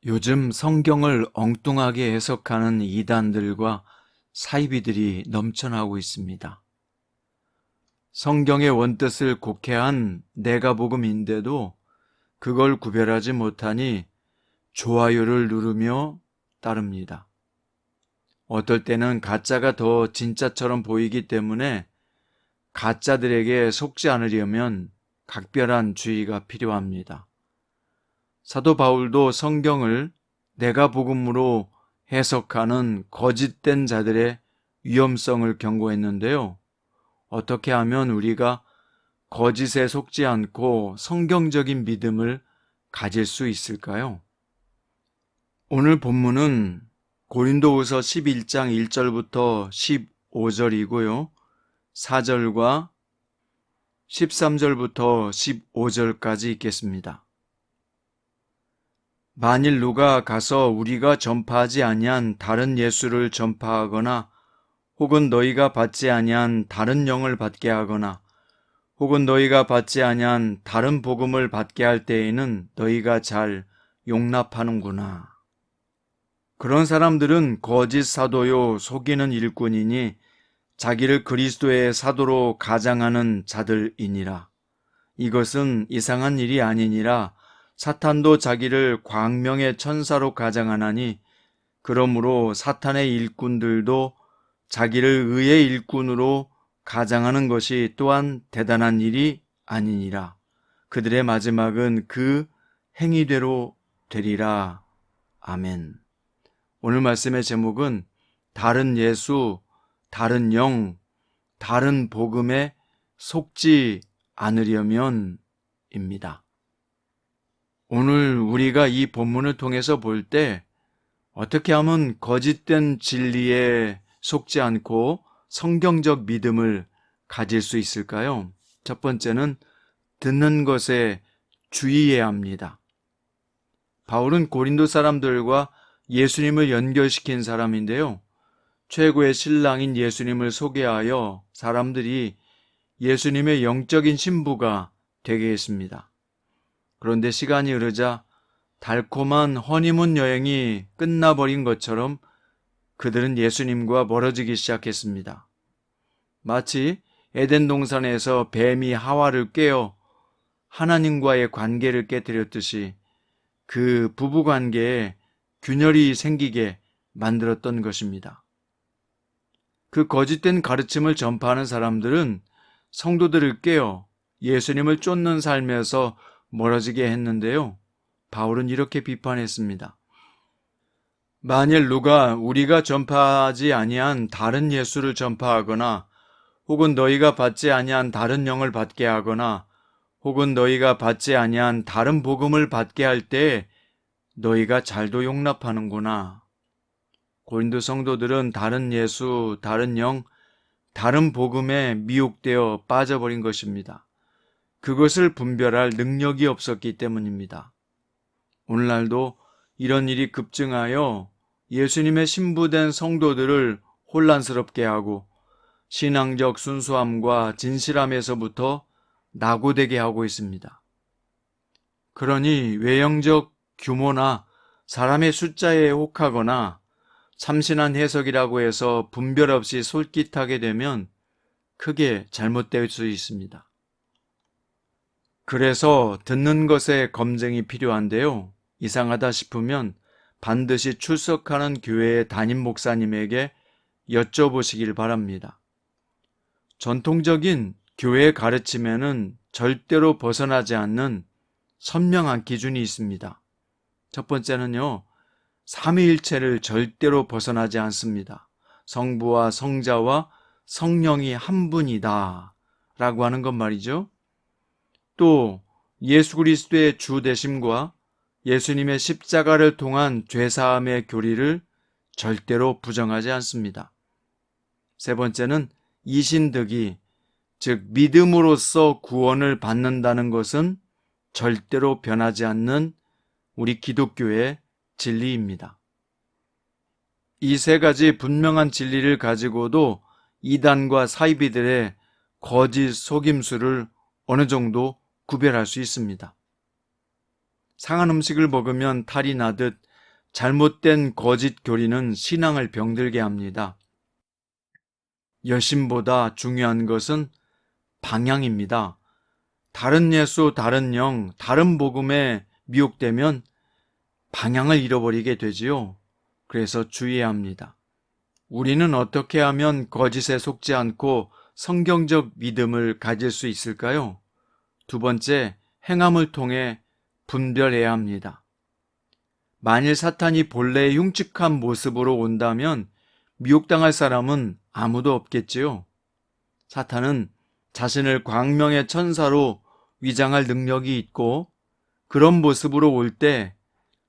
요즘 성경을 엉뚱하게 해석하는 이단들과 사이비들이 넘쳐나고 있습니다. 성경의 원뜻을 곡해한 내가복음인데도 그걸 구별하지 못하니 좋아요를 누르며 따릅니다. 어떨 때는 가짜가 더 진짜처럼 보이기 때문에 가짜들에게 속지 않으려면 각별한 주의가 필요합니다. 사도 바울도 성경을 내가복음으로 해석하는 거짓된 자들의 위험성을 경고했는데요. 어떻게 하면 우리가 거짓에 속지 않고 성경적인 믿음을 가질 수 있을까요? 오늘 본문은 고린도후서 11장 1절부터 15절이고요. 4절과 13절부터 15절까지 읽겠습니다. 만일 누가 가서 우리가 전파하지 아니한 다른 예수를 전파하거나 혹은 너희가 받지 아니한 다른 영을 받게 하거나 혹은 너희가 받지 아니한 다른 복음을 받게 할 때에는 너희가 잘 용납하는구나. 그런 사람들은 거짓 사도요 속이는 일꾼이니 자기를 그리스도의 사도로 가장하는 자들이니라. 이것은 이상한 일이 아니니라. 사탄도 자기를 광명의 천사로 가장하나니 그러므로 사탄의 일꾼들도 자기를 의의 일꾼으로 가장하는 것이 또한 대단한 일이 아니니라. 그들의 마지막은 그 행위대로 되리라. 아멘. 오늘 말씀의 제목은 다른 예수, 다른 영, 다른 복음에 속지 않으려면입니다. 오늘 우리가 이 본문을 통해서 볼 때 어떻게 하면 거짓된 진리에 속지 않고 성경적 믿음을 가질 수 있을까요? 첫 번째는 듣는 것에 주의해야 합니다. 바울은 고린도 사람들과 예수님을 연결시킨 사람인데요. 최고의 신랑인 예수님을 소개하여 사람들이 예수님의 영적인 신부가 되게 했습니다. 그런데 시간이 흐르자 달콤한 허니문 여행이 끝나버린 것처럼 그들은 예수님과 멀어지기 시작했습니다. 마치 에덴 동산에서 뱀이 하와를 깨어 하나님과의 관계를 깨뜨렸듯이 그 부부 관계에 균열이 생기게 만들었던 것입니다. 그 거짓된 가르침을 전파하는 사람들은 성도들을 깨어 예수님을 쫓는 삶에서 멀어지게 했는데요. 바울은 이렇게 비판했습니다. 만일 누가 우리가 전파하지 아니한 다른 예수를 전파하거나 혹은 너희가 받지 아니한 다른 영을 받게 하거나 혹은 너희가 받지 아니한 다른 복음을 받게 할 때 너희가 잘도 용납하는구나. 고린도 성도들은 다른 예수, 다른 영, 다른 복음에 미혹되어 빠져버린 것입니다. 그것을 분별할 능력이 없었기 때문입니다. 오늘날도 이런 일이 급증하여 예수님의 신부된 성도들을 혼란스럽게 하고 신앙적 순수함과 진실함에서부터 낙오되게 하고 있습니다. 그러니 외형적 규모나 사람의 숫자에 혹하거나 참신한 해석이라고 해서 분별 없이 솔깃하게 되면 크게 잘못될 수 있습니다. 그래서 듣는 것에 검증이 필요한데요. 이상하다 싶으면 반드시 출석하는 교회의 담임 목사님에게 여쭤보시길 바랍니다. 전통적인 교회 가르침에는 절대로 벗어나지 않는 선명한 기준이 있습니다. 첫 번째는요, 삼위일체를 절대로 벗어나지 않습니다. 성부와 성자와 성령이 한 분이다 라고 하는 것 말이죠. 또 예수 그리스도의 주 되심과 예수님의 십자가를 통한 죄사함의 교리를 절대로 부정하지 않습니다. 세 번째는 이신득이, 즉 믿음으로써 구원을 받는다는 것은 절대로 변하지 않는 우리 기독교의 진리입니다. 이 세 가지 분명한 진리를 가지고도 이단과 사이비들의 거짓 속임수를 어느 정도 구별할 수 있습니다. 상한 음식을 먹으면 탈이 나듯 잘못된 거짓 교리는 신앙을 병들게 합니다. 열심보다 중요한 것은 방향입니다. 다른 예수, 다른 영, 다른 복음에 미혹되면 방향을 잃어버리게 되지요. 그래서 주의해야 합니다. 우리는 어떻게 하면 거짓에 속지 않고 성경적 믿음을 가질 수 있을까요? 두 번째, 행함을 통해 분별해야 합니다. 만일 사탄이 본래의 흉측한 모습으로 온다면 미혹당할 사람은 아무도 없겠지요. 사탄은 자신을 광명의 천사로 위장할 능력이 있고 그런 모습으로 올 때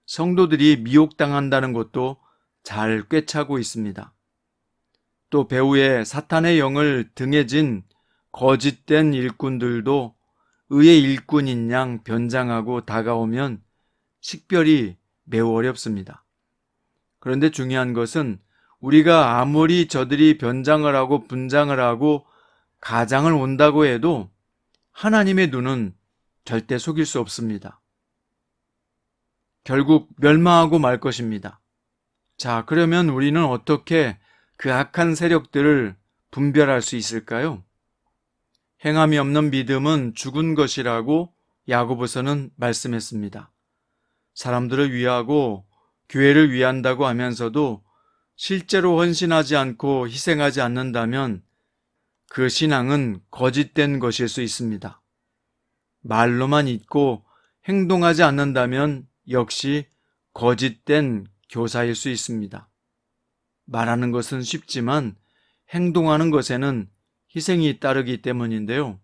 성도들이 미혹당한다는 것도 잘 꿰차고 있습니다. 또 배후에 사탄의 영을 등에 진 거짓된 일꾼들도 의의 일꾼인 양 변장하고 다가오면 식별이 매우 어렵습니다. 그런데 중요한 것은 우리가 아무리 저들이 변장을 하고 분장을 하고 가장을 온다고 해도 하나님의 눈은 절대 속일 수 없습니다. 결국 멸망하고 말 것입니다. 자, 그러면 우리는 어떻게 그 악한 세력들을 분별할 수 있을까요? 행함이 없는 믿음은 죽은 것이라고 야고보서는 말씀했습니다. 사람들을 위하고 교회를 위한다고 하면서도 실제로 헌신하지 않고 희생하지 않는다면 그 신앙은 거짓된 것일 수 있습니다. 말로만 있고 행동하지 않는다면 역시 거짓된 교사일 수 있습니다. 말하는 것은 쉽지만 행동하는 것에는 희생이 따르기 때문인데요.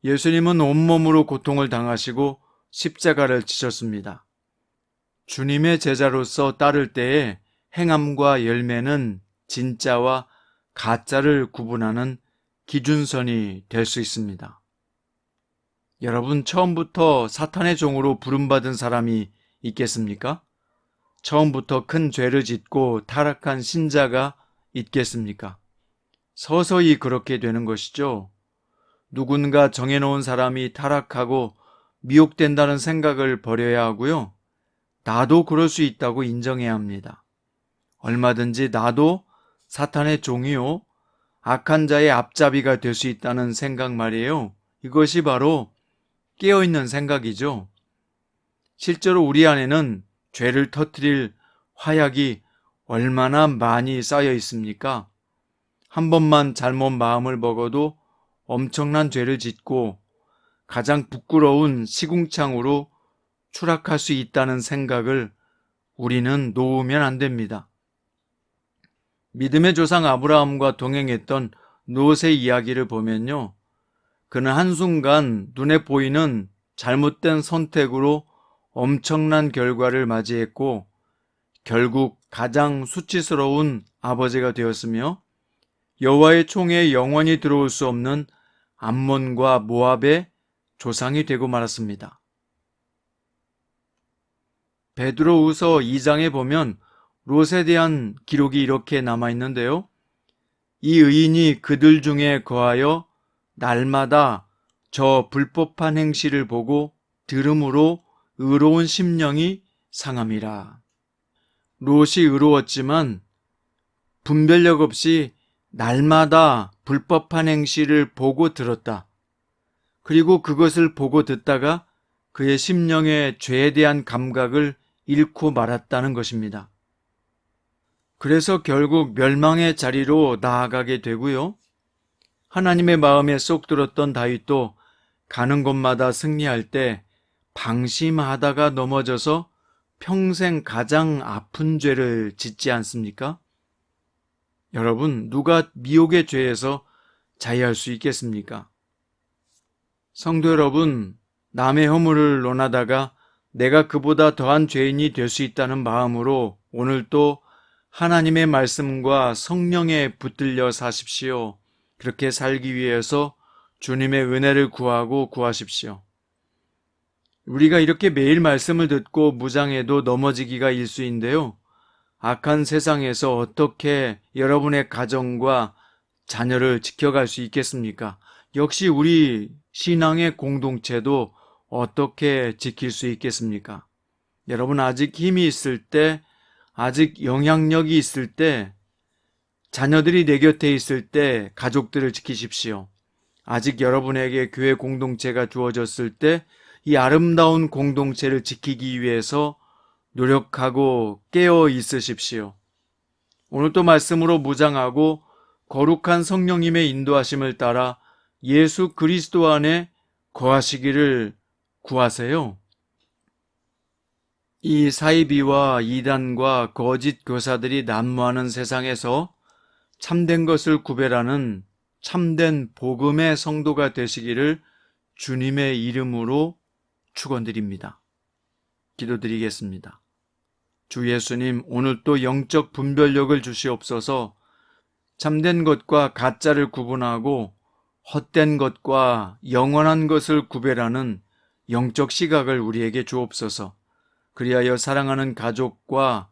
예수님은 온몸으로 고통을 당하시고 십자가를 지셨습니다. 주님의 제자로서 따를 때에 행함과 열매는 진짜와 가짜를 구분하는 기준선이 될 수 있습니다. 여러분, 처음부터 사탄의 종으로 부름받은 사람이 있겠습니까? 처음부터 큰 죄를 짓고 타락한 신자가 있겠습니까? 서서히 그렇게 되는 것이죠. 누군가 정해놓은 사람이 타락하고 미혹된다는 생각을 버려야 하고요. 나도 그럴 수 있다고 인정해야 합니다. 얼마든지 나도 사탄의 종이요, 악한 자의 앞잡이가 될 수 있다는 생각 말이에요. 이것이 바로 깨어있는 생각이죠. 실제로 우리 안에는 죄를 터뜨릴 화약이 얼마나 많이 쌓여 있습니까? 한 번만 잘못 마음을 먹어도 엄청난 죄를 짓고 가장 부끄러운 시궁창으로 추락할 수 있다는 생각을 우리는 놓으면 안 됩니다. 믿음의 조상 아브라함과 동행했던 롯의 이야기를 보면요. 그는 한순간 눈에 보이는 잘못된 선택으로 엄청난 결과를 맞이했고 결국 가장 수치스러운 아버지가 되었으며 여호와의 총에 영원히 들어올 수 없는 암몬과 모압의 조상이 되고 말았습니다. 베드로후서 2장에 보면 롯에 대한 기록이 이렇게 남아있는데요. 이 의인이 그들 중에 거하여 날마다 저 불법한 행실을 보고 들음으로 의로운 심령이 상함이라. 롯이 의로웠지만 분별력 없이 날마다 불법한 행실을 보고 들었다. 그리고 그것을 보고 듣다가 그의 심령의 죄에 대한 감각을 잃고 말았다는 것입니다. 그래서 결국 멸망의 자리로 나아가게 되고요. 하나님의 마음에 쏙 들었던 다윗도 가는 곳마다 승리할 때 방심하다가 넘어져서 평생 가장 아픈 죄를 짓지 않습니까? 여러분, 누가 미혹의 죄에서 자유할 수 있겠습니까? 성도 여러분, 남의 허물을 논하다가 내가 그보다 더한 죄인이 될 수 있다는 마음으로 오늘 또 하나님의 말씀과 성령에 붙들려 사십시오. 그렇게 살기 위해서 주님의 은혜를 구하고 구하십시오. 우리가 이렇게 매일 말씀을 듣고 무장해도 넘어지기가 일쑤인데요. 악한 세상에서 어떻게 여러분의 가정과 자녀를 지켜갈 수 있겠습니까? 역시 우리 신앙의 공동체도 어떻게 지킬 수 있겠습니까? 여러분 아직 힘이 있을 때, 아직 영향력이 있을 때, 자녀들이 내 곁에 있을 때 가족들을 지키십시오. 아직 여러분에게 교회 공동체가 주어졌을 때 이 아름다운 공동체를 지키기 위해서 노력하고 깨어 있으십시오. 오늘 또 말씀으로 무장하고 거룩한 성령님의 인도하심을 따라 예수 그리스도 안에 거하시기를 구하세요. 이 사이비와 이단과 거짓 교사들이 난무하는 세상에서 참된 것을 구별하는 참된 복음의 성도가 되시기를 주님의 이름으로 축원드립니다. 기도드리겠습니다. 주 예수님, 오늘 또 영적 분별력을 주시옵소서. 참된 것과 가짜를 구분하고 헛된 것과 영원한 것을 구별하는 영적 시각을 우리에게 주옵소서. 그리하여 사랑하는 가족과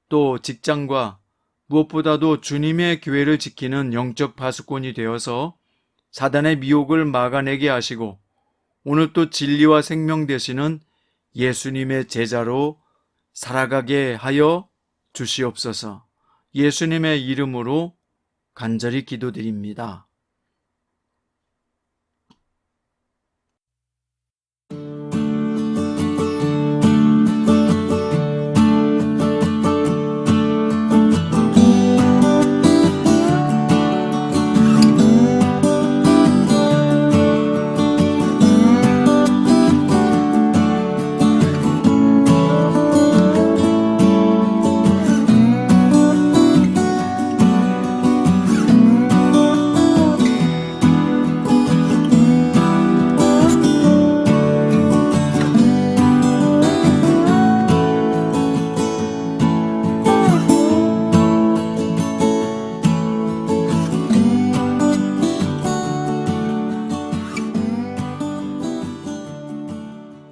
또 직장과 무엇보다도 주님의 교회를 지키는 영적 파수꾼이 되어서 사단의 미혹을 막아내게 하시고 오늘 또 진리와 생명 되시는 예수님의 제자로 살아가게 하여 주시옵소서. 예수님의 이름으로 간절히 기도드립니다.